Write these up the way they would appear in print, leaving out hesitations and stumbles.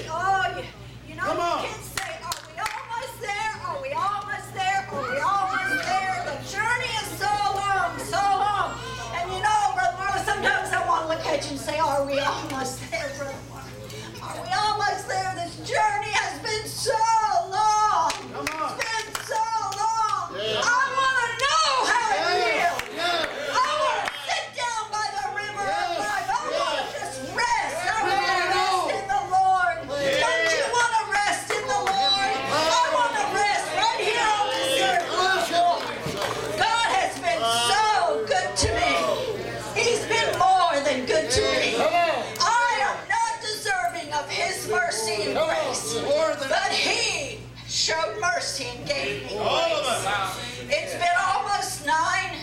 it. Oh, you know, Come on. you can say, are we almost there? Are we almost there? Are we almost there? The journey is so long, so long. And you know, Brother Marlon, sometimes I want to look at you and say, are we almost there, Brother Marlon? Are we almost there? This journey has been so long. Come on. It's been so long. Yeah. I want to know how it feels. Yeah. I want to sit down by the river of life. I want to just rest. I want to rest in the Lord. Don't you want to rest in the Lord? I want to rest right here on this earth. God has been so good to me. He's been more than good to me. I am not deserving of His mercy and grace, but He showed mercy and gave me grace. It's been almost 9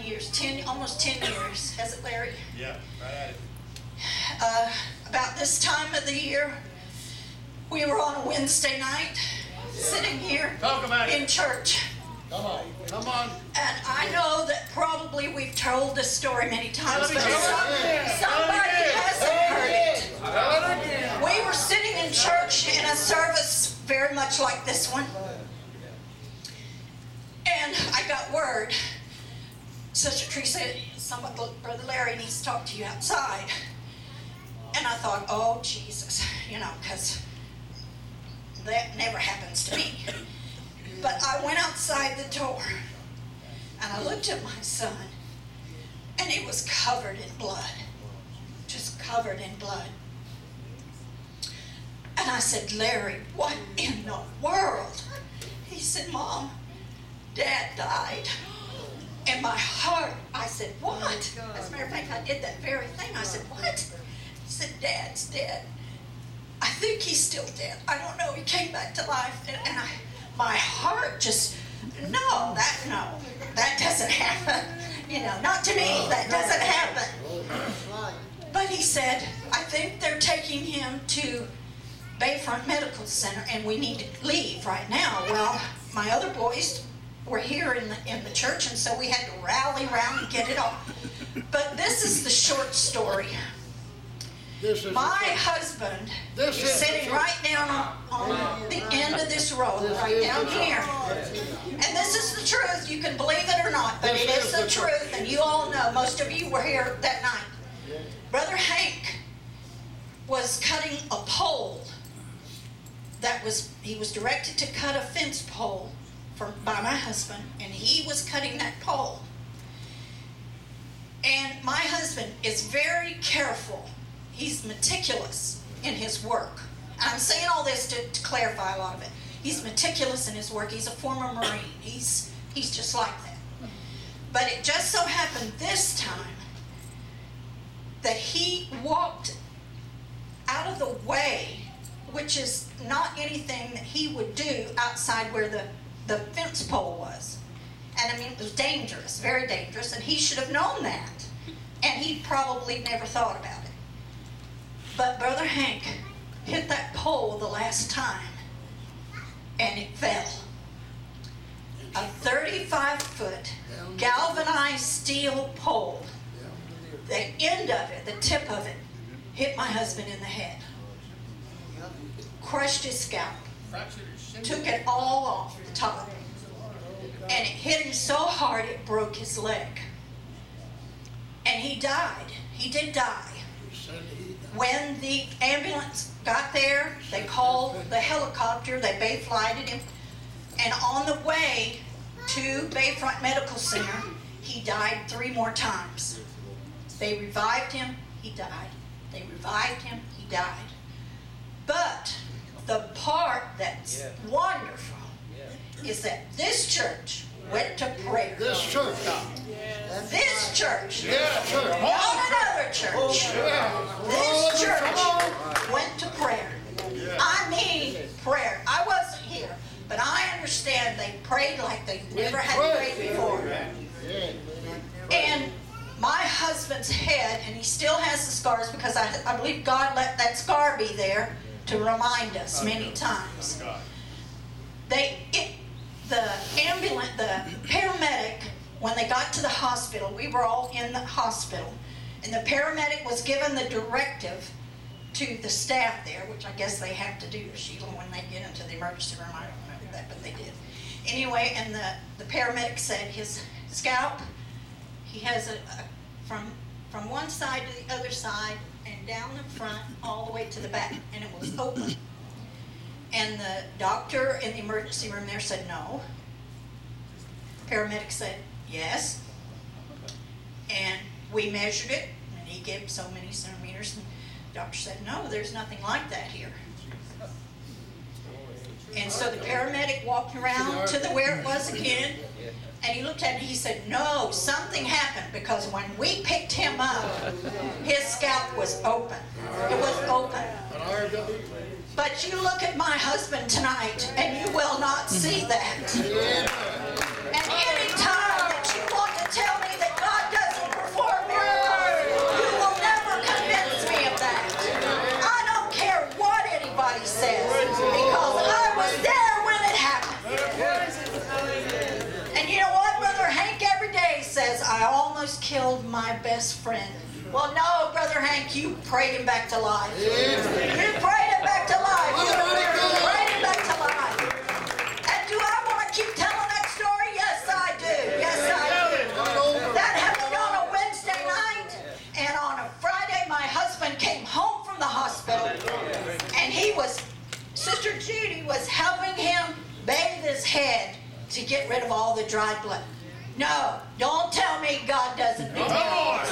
years, almost 10 years, has it, Larry? Yeah, right at it. About this time of the year, we were on a Wednesday night, sitting here Talk about it. in church. Come on. Come on. And I know that probably we've told this story many times, Let me but tell you. somebody hasn't heard it. We were sitting in church in a service very much like this one. And I got word. Sister Theresa, Brother Larry needs to talk to you outside. And I thought, oh, Jesus, because that never happens to me. But I went outside the door, and I looked at my son, and he was covered in blood. Just covered in blood. And I said, Larry, what in the world? He said, Mom, Dad died. And my heart, I said, what? As a matter of fact, I did that very thing. I said, what? He said, Dad's dead. I think he's still dead. I don't know. He came back to life. And my heart just, no, that doesn't happen. Not to me. That doesn't happen. But he said, I think they're taking him to Bayfront Medical Center, and we need to leave right now. Well, my other boys were here in the church, and so we had to rally around and get it all. But this is the short story. My husband is sitting right down on the end of this road, right down here. And this is the truth. You can believe it or not, but it is the truth. And you all know, most of you were here that night. Brother Hank was cutting a pole he was directed to cut a fence pole by my husband, and he was cutting that pole. And my husband is very careful. He's meticulous in his work. I'm saying all this to clarify a lot of it. He's meticulous in his work. He's a former Marine. He's just like that. But it just so happened this time that he walked out of the way, which is not anything that he would do outside where the fence pole was. And I mean, it was dangerous, very dangerous, and he should have known that. And he probably never thought about it. But Brother Hank hit that pole the last time, and it fell. A 35-foot galvanized steel pole. The end of it, the tip of it, hit my husband in the head. Crushed his scalp. Took it all off the top. And it hit him so hard it broke his leg. And he died. He did die. When the ambulance got there, they called the helicopter. They Bay-flighted him. And on the way to Bayfront Medical Center, he died 3 more times. They revived him. He died. They revived him. He died. But the part that's wonderful is that this church went to prayer. This church. This church. Church. Not another church. This church went to prayer. I mean prayer. I wasn't here, but I understand they prayed like they never had prayed before. And my husband's head, and he still has the scars because I believe God let that scar be there to remind us many times. The paramedic, when they got to the hospital, we were all in the hospital, and the paramedic was given the directive to the staff there, which I guess they have to do, Sheila, when they get into the emergency room. I don't remember that, but they did. Anyway, and the paramedic said his scalp, he has from one side to the other side and down the front all the way to the back, and it was open. And the doctor in the emergency room there said no. Paramedic said yes. And we measured it, and he gave so many centimeters, and the doctor said no, there's nothing like that here. And so the paramedic walked around to where it was again, and he looked at it and he said, no, something happened, because when we picked him up, his scalp was open. It was open. But you look at my husband tonight, and you will not see that. And any time that you want to tell me that God doesn't perform miracles, you will never convince me of that. I don't care what anybody says, because I was there when it happened. And you know what? Brother Hank every day says, I almost killed my best friend. Well, no, Brother Hank, you prayed him back to life. You prayed him back to life. You prayed him back to life. And do I want to keep telling that story? Yes, I do. Yes, I do. That happened on a Wednesday night, and on a Friday, my husband came home from the hospital, and Sister Judy was helping him bathe his head to get rid of all the dried blood. No, don't tell me God doesn't do that.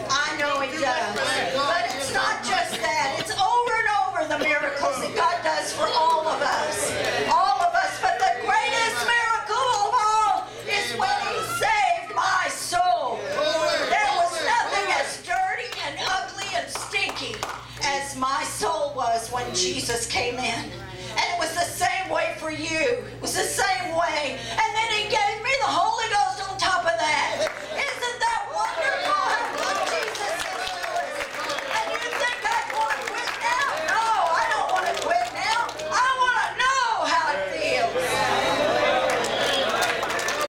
I know He does. But it's not just that. It's over and over the miracles that God does for all of us. All of us. But the greatest miracle of all is when He saved my soul. There was nothing as dirty and ugly and stinky as my soul was when Jesus came in. And it was the same way for you. It was the same way. And then He gave me the Holy